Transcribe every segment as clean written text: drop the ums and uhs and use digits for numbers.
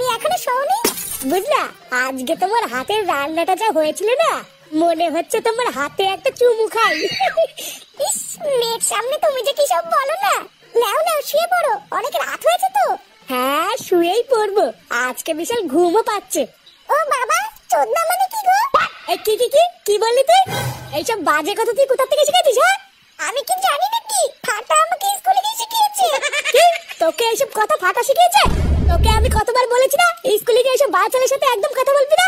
তুমি এখনো শোনি? বুঝলা, আজকে তোমার হাতের রান্নাটা যা হয়েছিল না, মনে হচ্ছে তোমার হাতে একটা চুমু খাই। ইস, মেয়ের সামনে তুমি যে কি সব বলো না। নাও নাও, শুয়ে পড়ো, অনেক রাত হয়েছে তো। হ্যাঁ, শুয়েই পড়বো, আজকে বিশাল ঘুমও পাচ্ছে। ও বাবা, চোদনা মানে কি গো? কি কি কি কি বললি তুই? এইসব বাজে কথা তুই কোথা থেকে শিখেছিস? হ্যাঁ, আমি কি জানি নাকি? ফাটা আমাকে স্কুলে গিয়ে শিখিয়েছে। কি? তোকে এইসব কথা ফাটা শিখিয়েছে? তোকে আমি কতবার বলেছি না স্কুলে গিয়ে এইসব বাচ্চাদের সাথে একদম কথা বলবি না।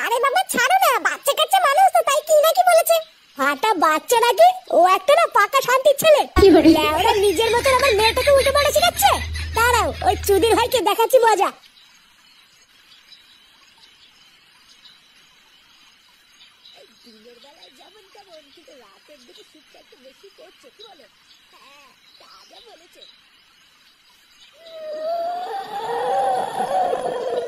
আরে বাবা ছাড়ো না, বাচ্চা কাচ্চা মানুষ তো, তাই কি নাকি বলেছে। ফাটা বাচ্চা নাকি? ও একটা না পাকা শান্তির ছেলে। ওরা নিজের মতো আমার মেয়েটাকে উল্টো পাল্টা শিখাচ্ছে। দাঁড়াও, ওই চুদির ভাইকে দেখাচ্ছি মজা। দিনের বেলায় যেমন তেমন, কিন্তু রাতের দিকে শীতটা একটু বেশি করছে, কি বলো? হ্যাঁ, তাজা বলেছে।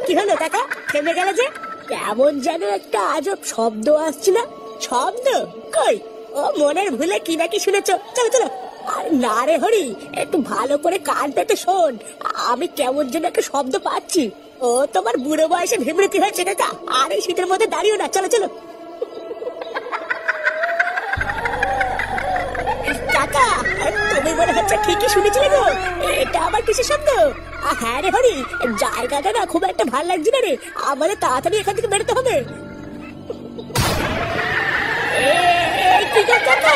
কি হলো কাকা, থেমে গেল যে? কেমন যেন একটা আজব শব্দ আসছে না? শব্দ কই? ও মনের ভুলে কি নাকি শুনেছ? চলো চলো। আর না রে হরি, একটু ভালো করে কান পেতে শোন, আমি কেমন যেন একটা শব্দ পাচ্ছি। ও তোমার বুড়ো বয়সে বিমৃতি হয়েছে কাকা, আর এই শীতের মধ্যে দাঁড়িও না, চলো চলো। কাকা, তুমি মনে হচ্ছে ঠিকই শুনেছিলে গো, এটা আবার কিসের শব্দ? হ্যাঁ রে হরি, জায়গাটা না খুব একটা ভালো লাগছে না রে, আমাদের তাড়াতাড়ি এখান থেকে বেরোতে হবে। কি গো কাকা?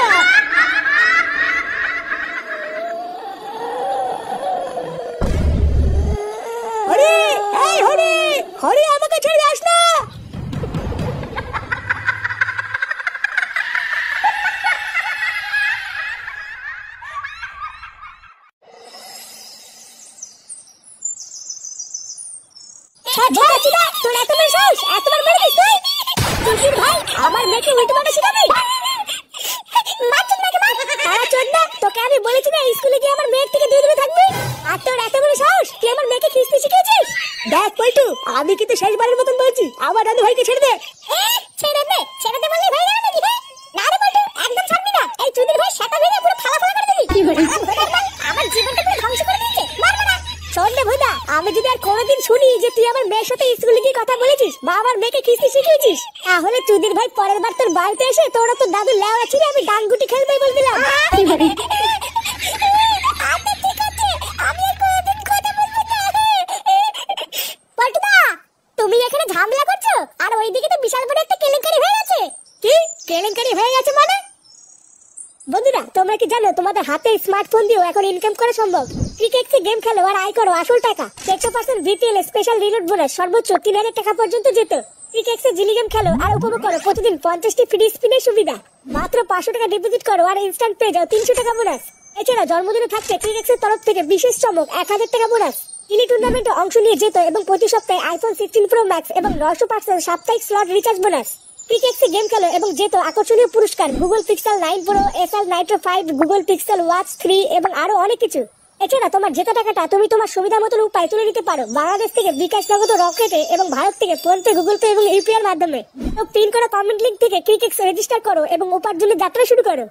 হরি, এই হরি, হরি আমাকে ছেড়ে যাস না। তোর এত বড় সাহস, এতবার মেরে দিস তুই? তুই ভাই আমার মেয়েকে উল্টো পাল্টা শিখাবি? তোকে আমি বলেছি না স্কুলে গিয়ে আমার মেয়ের থেকে দূরে দূরে থাকবি, আর তোর এত বড় সাহস, তুই আমার মেয়েকে খিস্তি শিখিয়েছিস? দেখ পল্টু, আমি কিন্তু শেষবারের মতন বলছি, আমার দাদু ভাইকে ছেড়ে দে। ছেড়ে দে? ছেড়ে দে বললি ভাই যাবে নাকি? না রে পল্টু, একদম ছাড়বি না। এই চুদির ভাই সেটা ভেঙে পুরো ফালা ফালা করে দিবি। কি বলিস? আমার জীবনটা পুরো ধ্বংস করে দিয়েছে, মার মার। শোন রে ভুদা, আমি যদি আর কোনোদিন শুনি যে তুই আমার মেয়ের সাথে স্কুলে গিয়ে কথা বলেছিস বা আমার মেয়েকে খিস্তি শিখিয়েছিস, তাহলে চুদির ভাই পরের বার তোর বাড়িতে এসে তোরা তোর দাদু লেওয়া ছিল আমি ডাঙ্গুটি খেলবে বল দিলাম। তুমি এখানে ঝামেলা করছো, আর ওইদিকে তো বিশাল বড় একটা কেলেঙ্কারি হয়ে গেছে। কি কেলেঙ্কারি হয়ে গেছে মানে? বন্ধুরা, তোমরা কি জানো তোমাদের হাতে স্মার্টফোন দিয়েও এখন ইনকাম করা সম্ভব? ক্রিকেটে গেম খেলো আর আয় করো আসল টাকা। 100% ভিপিএল স্পেশাল রিলোড বোনাস সর্বোচ্চ 3000 টাকা পর্যন্ত যেত। ক্রিকেটে জিলি গেম খেলো আর উপভোগ করো প্রতিদিন 50টি ফ্রি স্পিনের সুবিধা। মাত্র 500 টাকা ডিপোজিট করো আর ইনস্ট্যান্ট পেয়ে যাও 300 টাকা বোনাস। এছাড়া জন্মদিনে থাকছে ক্রিকেটের তরফ থেকে বিশেষ চমক 1000 টাকা বোনাস। টিলি টুর্নামেন্টে অংশ নিয়ে যেত এবং প্রতি সপ্তাহে আইফোন 16 প্রো ম্যাক্স এবং 900% সাপ্তাহিক স্লট রিচার্জ বোনাস। ক্রিকেটে গেম খেলো এবং যেত আকর্ষণীয় পুরস্কার Google pixel 9 pro, SL Nitro 5, Google pixel watch 3 এবং আরো অনেক কিছু। এছাড়া তোমার জেতা টাকাটা তুমি তোমার সুবিধা মতন উপায় তুলে নিতে পারো বাংলাদেশ থেকে বিকাশ, নগদ, রকেটে এবং ভারত থেকে ফোনপে, গুগল পে এবং ইউপিআই এর মাধ্যমে। তো পিন করা কমেন্ট লিংক থেকে ক্রিকেট রেজিস্টার করো এবং উপার্জনের যাত্রা শুরু করো।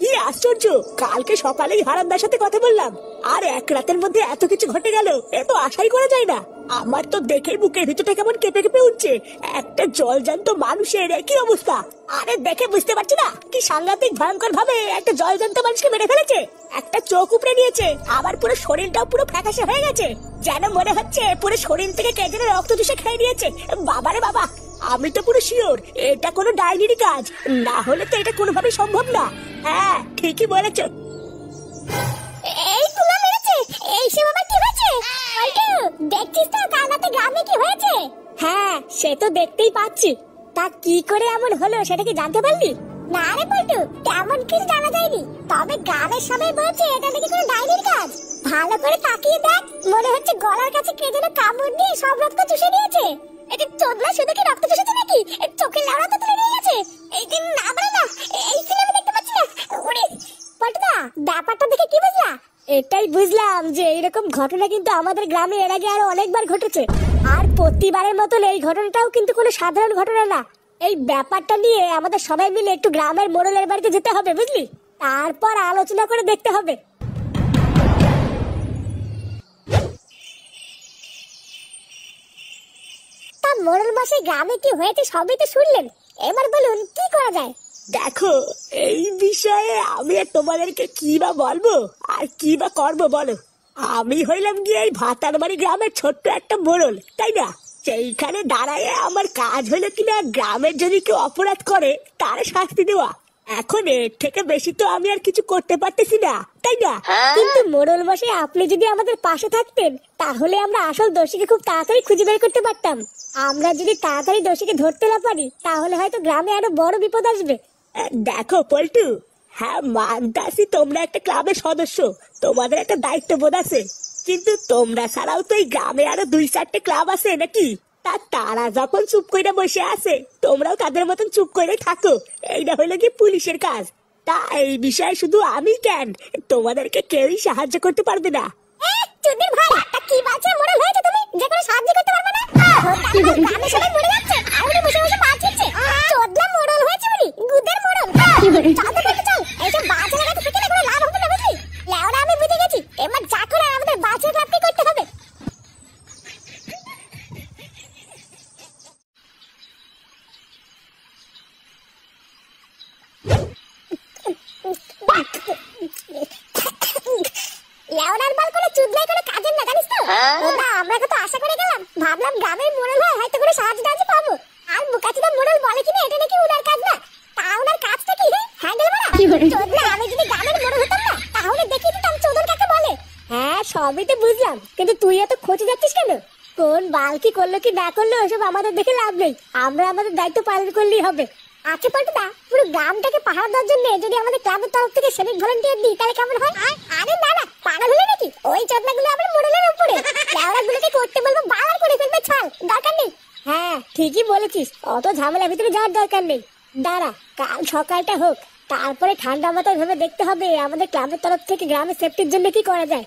কি আশ্চর্য, কালকে সকালেই হারামদার সাথে কথা বললাম আর এক রাতের মধ্যে এত কিছু ঘটে গেল, এ তো আশাই করা যায় না। আমার তো দেখে বুকের ভিতরটা কেমন কেঁপে কেঁপে উঠছে। একটা জলজান্ত মানুষের কি অবস্থা! আরে দেখে বুঝতে পারছি না কি সাংঘাতিক ভয়ঙ্কর ভাবে একটা জলজান্ত মানুষকে মেরে ফেলেছে। একটা চোখ উপড়ে নিয়েছে, আবার পুরো শরীরটাও পুরো ফ্যাকাশে হয়ে গেছে, যেন মনে হচ্ছে পুরো শরীর থেকে কে যেন রক্ত চুষে খেয়ে নিয়েছে। বাবারে বাবা, আমি তো পুরো শিওর এটা কোনো ডাইনির কাজ, না হলে তো এটা কোনোভাবেই সম্ভব না। হ্যাঁ ঠিকই বলেছো। এই পুরো মেরেছে, এই সে বাবা কি হয়েছে? আইটো দেখছিস তো কাল রাতে গ্রামে কি হয়েছে? হ্যাঁ সে তো দেখতেই পাচ্ছি, তা কি করে এমন হলো সেটা কি জানতে পারলি? না রে পল্টু, তেমন কিছু জানা যায়নি, তবে গ্রামের সবাই বলছে এটা নাকি কোনো ডাইনির কাজ। ভালো করে তাকিয়ে দেখ, মনে হচ্ছে গলার কাছে কে যেন কামড় দিয়ে সব রক্ত চুষে নিয়েছে। এটা চোদনা শুধু কি রক্ত চুষেছে নাকি? চোখের লাউড়া তো তুলে নিয়ে গেছে। এই দিন না বলে না, এই সিনেমা দেখতে পাচ্ছি না। ওরে পল্টুদা, ব্যাপারটা দেখে কি বুঝলা? এটাই বুঝলাম যে এইরকম ঘটনা কিন্তু আমাদের গ্রামে এর আগে আরো অনেকবার ঘটেছে, আর প্রতিবারের মতন এই ঘটনাটাও কিন্তু কোনো সাধারণ ঘটনা না। এই ব্যাপারটা নিয়ে আমাদের সবাই মিলে একটু গ্রামের মোড়লের বাড়িতে যেতে হবে, বুঝলি? তারপর আলোচনা করে দেখতে হবে। তা মোড়ল মশাই, গ্রামে কি হয়েছে সবই তো শুনলেন, এবার বলুন কি করা যায়। দেখো, এই বিষয়ে আমি আর তোমাদেরকে কি বা বলবো আর কি বা করবো বলো। আমি হইলাম গিয়ে এই ভাতারবাড়ি গ্রামের ছোট্ট একটা মোড়ল, তাই না? সেইখানে দাঁড়ায় আমার কাজ হলো কিনা গ্রামের যদি কেউ অপরাধ করে তার শাস্তি দেওয়া। এখন এর থেকে বেশি তো আমি আর কিছু করতে পারতেছি না, তাই না? কিন্তু মোড়ল মশাই, আপনি যদি আমাদের পাশে থাকতেন তাহলে আমরা আসল দোষীকে খুব তাড়াতাড়ি খুঁজে বের করতে পারতাম। আমরা যদি তাড়াতাড়ি দোষীকে ধরতে না পারি তাহলে হয়তো গ্রামে আরো বড় বিপদ আসবে। দেখো পল্টু, হ্যাঁ মানতাছি তোমরা একটা ক্লাবের সদস্য, তোমাদের একটা দায়িত্ববোধ আছে, কিন্তু তোমরা ছাড়াও তো এই গ্রামে আরো 2-4টে ক্লাব আছে নাকি? তারা যখন চুপ করে বসে আছে তোমরাও তাদের মতন চুপ করে থাকো, এইটা হইলো কি পুলিশের কাজ। তা এই বিষয়ে শুধু আমি কেন, তোমাদেরকে কেউই সাহায্য করতে পারবে না। চুদির ভাই, কি বাচ্চা মোড়ল হয়েছে তুমি যে কোনো সাহায্য করতে পারবে না? গ্রামে সবাই মরে যাচ্ছে আর উনি বসে বসে মাছ দিচ্ছে। চোদলা মোড়ল হয়েছে উনি, গুদের মোড়ল। চল তো বলতে চল, এইসব বাচ্চা লাগাতে থেকে কোনো লাভ হবে না, বুঝলি? লেওরা আমি বুঝে গেছি, এবার যা করে আমাদের বাচ্চা ক্লাবকে করতে হবে। লেওরার বাল করে চুদলাই করে কাজের না, জানিস তো? ওটা আমরা কত আশা করে গেলাম, ভাবলাম গ্রামের মোড়ল হয় হয়তো কোনো সাহায্য টাহায্য পাবো। আর বুকাচিদা মোড়ল বলে কিনা এটা নাকি উনার কাজ না। তা উনার কাজটা কি রে? হ্যান্ডেল মারা? চোদলা, আমি যদি গ্রামের মোড়ল হতাম না তাহলে দেখিয়ে দিতাম চোদন কাকে বলে। হ্যাঁ সবই তো বুঝলাম, কিন্তু তুই এত খোঁজে যাচ্ছিস কেন? কোন বাল কি করলো কি না করলো ওসব আমাদের দেখে লাভ নেই, আমরা আমাদের দায়িত্ব পালন করলেই হবে। আচ্ছা পল্টুদা, পুরো গ্রামটাকে পাহারা দেওয়ার জন্য যদি আমাদের ক্লাবের তরফ থেকে সেলিক ভলান্টিয়ার দিই তাহলে কেমন হয়? আরে না না, পাগল হলে নাকি? ওই চোদনাগুলো আমরা মোড়লের উপরে, লেওড়াগুলোকে করতে বলবো বার করে ফেলবে, ছাল দরকার নেই। হ্যাঁ ঠিকই বলেছিস, অত ঝামেলার ভিতরে যাওয়ার দরকার নেই। দাঁড়া, কাল সকালটা হোক, তারপরে ঠান্ডা মাথায় ভেবে দেখতে হবে আমাদের ক্লাবের তরফ থেকে গ্রামের সেফটির জন্য কি করা যায়।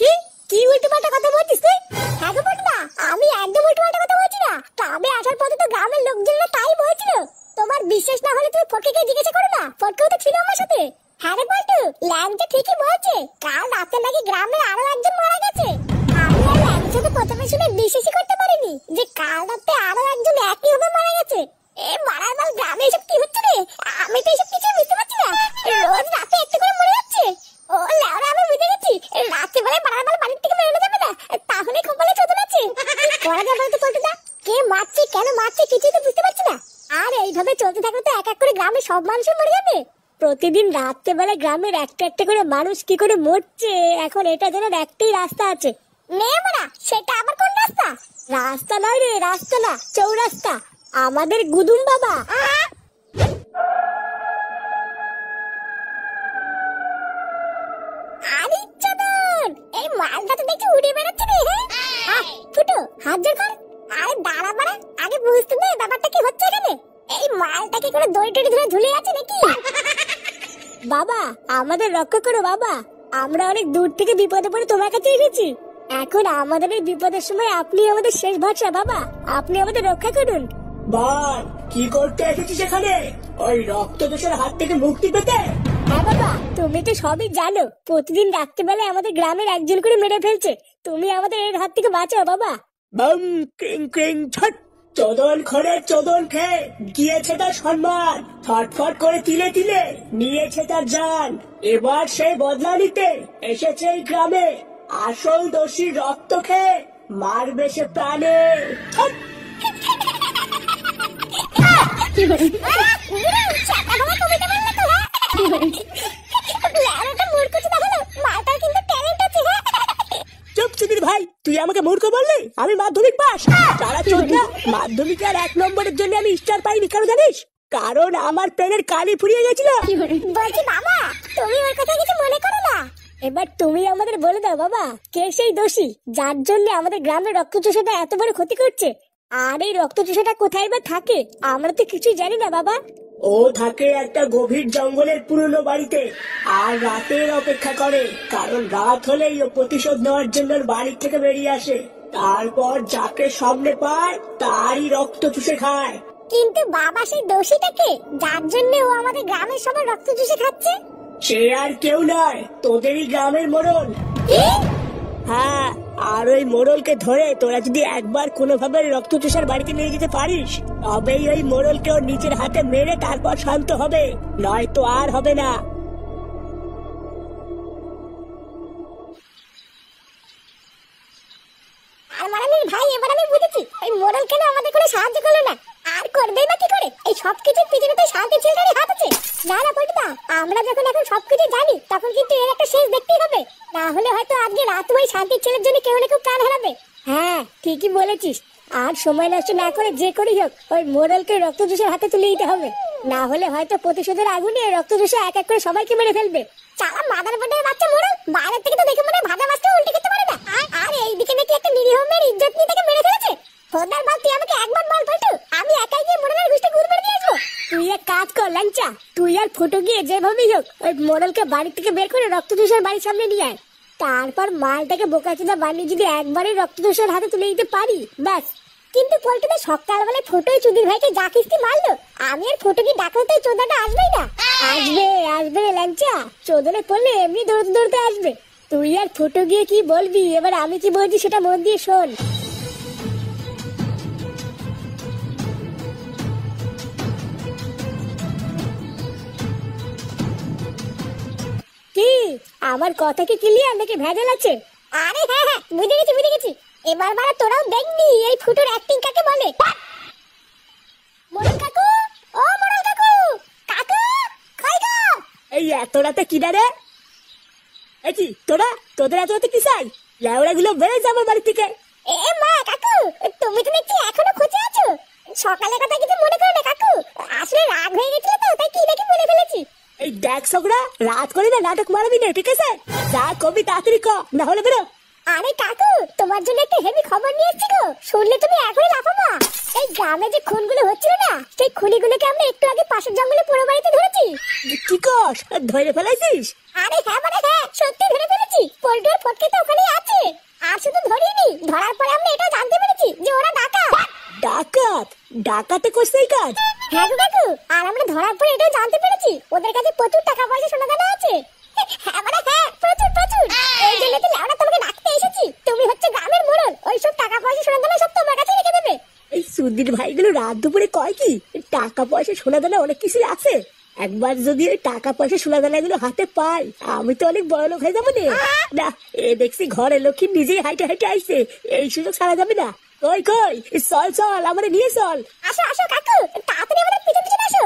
কি কি উল্টোপাল্টা কথা বলছিস তুই? হ্যাঁ গো বটনা, আমি একদম উল্টোপাল্টা কথা বলছি না। ক্লাবে আসার পথে তো গ্রামের লোকজনরা তাই বলছিল। তোমার বিশ্বাস না হলে তুমি ফটকে জিজ্ঞাসা করো না, ফটকেও তো ছিল আমার সাথে। হ্যাঁ রে বল্টু, ল্যাংচা ঠিকই বলছে, কাল রাতে নাকি গ্রামের আরো একজন মারা গেছে। আমি আর ল্যাংচা তো প্রথমে শুনে বিশ্বাসই করতে পারিনি যে কাল রাতে আরো একজন একই ভাবে মারা গেছে। এ মারার মাল, গ্রামে এসব কি হচ্ছে রে? আমি তো এসব কিছু বুঝতে পারছি না, রোজ রাতে একটু করে মরে যাচ্ছে। ও লেওরা, আমি বুঝে গেছি, রাত্রে বেলায় মারার মাল বাড়ির থেকে বেরোনো যাবে না, তাহলে কপালে চোদন আছে। করা যাবে তো পল্টুদা, কে মারছে কেন মারছে কিছুই তো বুঝতে পারছি না। আর এইভাবে চলতে থাকলে তো এক এক করে গ্রামের সব মানুষ মরে যাবে। প্রতিদিন রাত্রে বেলায় গ্রামের একটা একটা করে মানুষ কি করে মরছে, এখন এটা জানার একটাই রাস্তা আছে। নে মারা, সেটা আবার কোন রাস্তা? রাস্তা নয় রে, রাস্তা না, চৌরাস্তা, আমাদের গুদুম বাবা। আরে চোদন, এই মালটা তো দেখছি উড়ে বেড়াচ্ছে রে। হ্যাঁ ফুটো, হাত জোর কর। আরে দাঁড়া মারা, আগে বুঝতে দে ব্যাপারটা কি হচ্ছে এখানে। এই মালটা কি করে দড়ি টড়ি ধরে ঝুলে আছে নাকি? বাবা আমাদের রক্ষা করো বাবা, আমরা অনেক দূর থেকে বিপদে পড়ে তোমার কাছে এসেছি। এখন আমাদের এই বিপদের সময় আপনি আমাদের শেষ ভরসা বাবা, আপনি আমাদের রক্ষা করুন। বল, কি করতে এসেছিস এখানে? ওই রক্তদোষের হাত থেকে মুক্তি পেতে? হ্যাঁ বাবা, তুমি তো সবই জানো, প্রতিদিন রাত্রিবেলায় আমাদের গ্রামের একজন করে মেরে ফেলছে, তুমি আমাদের এর হাত থেকে বাঁচাও বাবা। বম ক্রিং ক্রিং ছট, চোদন খড়ে চোদন খেয়ে গিয়েছে তার সম্মান, ফটফট করে তিলে তিলে নিয়েছে তার জান। এবার সেই বদলা নিতে এসেছে এই গ্রামে, আসল দোষী রক্ত খেয়ে মারবে সে প্রাণে। ছট! চুপ সুধীর ভাই, তুই আমাকে মূর্খ বললি? আমি মাধ্যমিক পাস। তারা চোদ্দা মাধ্যমিক আর 1 নম্বরের জন্য আমি স্টার পাইনি, কারণ জানিস? কারণ আমার পেনের কালি ফুরিয়ে গেছিল। বলছি বাবা, তুমি ওর কথা কিছু মনে করো না। এবার তুমি আমাদের বলে দাও বাবা, কে সেই দোষী যার জন্য আমাদের গ্রামের রক্তচোষাটা এত বড় ক্ষতি করছে? আর এই রক্তচোষাটা কোথায় বা থাকে আমরা তো কিছুই জানি না বাবা। ও থাকে একটা গভীর জঙ্গলের পুরনো বাড়িতে, আর রাতের অপেক্ষা করে, কারণ রাত হলেই ও প্রতিশোধ নেওয়ার জন্য বাড়ি থেকে বেরিয়ে আসে। তারপর যাকে সামনে পায় তারই রক্ত চুষে খায়। কিন্তু বাবা সেই দোষীটাকে যার জন্য ও আমাদের গ্রামের সবার রক্ত চুষে খাচ্ছে? সে আর কেউ নয়, তোদেরই গ্রামের মোড়ল। হ্যাঁ, আর ওই মোড়লকে ধরে তোরা যদি একবার কোনোভাবে রক্ত চুষার বাড়িতে নিয়ে যেতে পারিস, তবেই ওই মোড়লকে ওর নিজের হাতে মেরে তারপর শান্ত হবে, নয়তো আর হবে না। আর মারানির ভাই, এবার আমি বুঝেছি ওই মোড়ল কেন আমাদের কোনো সাহায্য করলো না। আর করবেই বা কি করে? এই সবকিছুর পিছনে তো শান্তি ছেলেটারই হাত আছে। না না পল্টুদা, আমরা যখন এখন সবকিছু জানি তখন কিন্তু এর একটা শেষ দেখতেই হবে, না হলে হয়তো আজকে রাত ওই শান্তির ছেলের জন্য কেউ না কেউ প্রাণ হারাবে। হ্যাঁ, ঠিকই বলেছিস। আর সময় নষ্ট না করে যে করেই হোক ওই মোড়লকে রক্ত চুষের হাতে তুলে দিতে হবে, না হলে হয়তো প্রতিশোধের আগুনে রক্ত চুষে এক এক করে সবাইকে মেরে ফেলবে। চালা মাদার বাটার বাচ্চা মোড়ল, বাইরে থেকে তো দেখে মনে হয় ভাজা মাছটা উল্টে খেতে পারে না। আর এইদিকে নাকি একটা নিরীহ মেয়ের ইজ্জত নিয়ে তাকে মেরে ফেলেছে। খোদার বাপ, তুই আমাকে একবার বল পল্টু, আমি একাই গিয়ে মোড়লের গুষ্টি গুড় মেরে দিয়ে আসবো। তুই এক কাজ কর ল্যাংচা, তুই আর ফুটো গিয়ে যেভাবেই হোক ওই মোড়লকে বাড়ি থেকে বের করে রক্ত চুষের বাড়ির সামনে নিয়ে আয়। তারপর মালটাকে বোকাচোদা বানিয়ে যদি একবারই রক্ত চুষের হাতে তুলে দিতে পারি, ব্যাস। কিন্তু পল্টুদা, সকালবেলায় ফটোই চুদির ভাইকে যা কিস্তি মারলো, আমি আর ফটো কি ডাকলে তো চোদাটা আসবেই না। আসবে আসবে ল্যাংচা, চোদনে পড়লে এমনি দৌড়তে দৌড়তে আসবে। তুই আর ফুটো গিয়ে কি বলবি, এবার আমি কি বলছি সেটা মন দিয়ে শোন। কি আমার কথা কি ক্লিয়ার নাকি ভেজাল আছে? আরে হ্যাঁ হ্যাঁ, বুঝে গেছি বুঝে গেছি। এবার বারা তোরাও দেখবি এই ফুটোর অ্যাক্টিং কাকে বলে। মোড়ল কাকু, ও মোড়ল কাকু, কাকু কই গো? এই এত রাতে কি রে? এই কি তোরা, তোদের এত রাতে কি চাই? লেওড়া গুলো বেড়ে যা আমার বাড়ি থেকে। এ মা কাকু, তুমি তো দেখছি এখনো খুঁজে আছো। সকালের কথা কিছু মনে করো না কাকু, আসলে রাগ হয়ে গেছিল তো, তাই কি নাকি বলে ফেলেছি। এই দেখ ছোকরা, রাত করে না নাটক মারবি না, ঠিক আছে? যা কবি তাড়াতাড়ি ক, না হলে বেরো। আরে কাকু, তোমার জন্য একটা হেভি খবর নিয়ে এসেছি গো, শুনলে তুমি এখনই লাফাবা। এই গ্রামে যে খুনগুলো হচ্ছিল না, সেই খুনিগুলোকে আমরা একটু আগে পাশের জঙ্গলে পুরো বাড়িতে ধরেছি। কি কস, ধরে ফেলাইছিস? আরে হ্যাঁ মানে হ্যাঁ, সত্যি ধরে ফেলেছি। পল্টু আর ফটকে তো ওখানেই আছে। আর শুধু ধরিনি, ধরার পরে আমরা এটাও জানতে পেরেছি যে ওরা ডাকাত। ডাকাত? ডাকাতে করছে এই কাজ? হ্যাঁ গো কাকু, আর আমরা ধরার পরে এটাও জানতে পেরেছি ওদের কাছে প্রচুর টাকা পয়সা সোনা দানা আছে। হ্যাঁ মানে হ্যাঁ, প্রচুর প্রচুর। এই জন্য তো লেওড়া তোমাকে ডাকতে এসেছি, তুমি হচ্ছে গ্রামের মোড়ল, ওইসব টাকা পয়সা সোনা দানা সব তোমার কাছে রেখে দেবে। এই সুধীর ভাইগুলো রাত দুপুরে কয় কি টাকা পয়সা সোনা দানা অনেক কিছু আছে। একবার যদি ওই টাকা পয়সা সোনা দানা গুলো হাতে পাই, আমি তো অনেক বড় লোক হয়ে যাবো না। এ দেখছি ঘরের লক্ষ্মী নিজেই হাইটে হাইটে আইছে, এই সুযোগ ছাড়া যাবে না। কই কই, চল চল, আমারে নিয়ে চল। আসো আসো কাকু, তাড়াতাড়ি আমাদের পিছন পিছন আসো।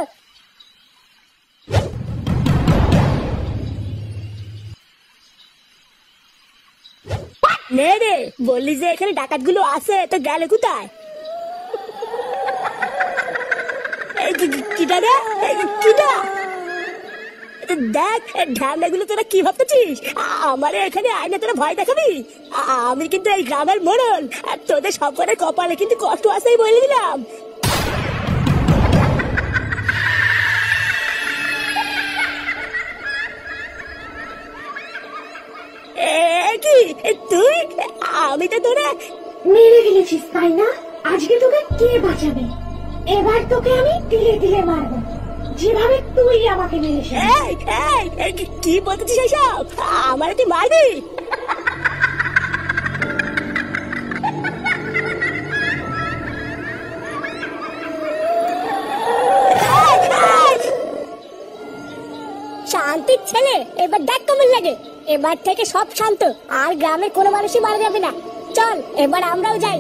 নে রে, বললি যে এখানে ডাকাত গুলো আছে, তো গেলে কোথায়? কিটা রে, কিটা? দেখ ঢ্যামলা গুলো তোরা কি ভাবতেছিস? আমারে এখানে আইনে তোরা ভয় দেখাবি? আমি কিন্তু এই গ্রামের মোড়ল, আর তোদের সব কটার কপালে কিন্তু কষ্ট আছেই বলে দিলাম। কি তুই? আমি তো তোরা মেরে ফেলেছিস তাই না? আজকে তোকে কে বাঁচাবে? এবার তোকে আমি তিলে তিলে মারবো, যেভাবে তুই আমাকে মেরেছিস। কি বলতেছিস এসব? আমার তুই মারবি? শান্তির ছেলে, এবার দেখ কেমন লাগে। এবার থেকে সব শান্ত, আর গ্রামের কোনো মানুষই মারা যাবে না। চল এবার আমরাও যাই।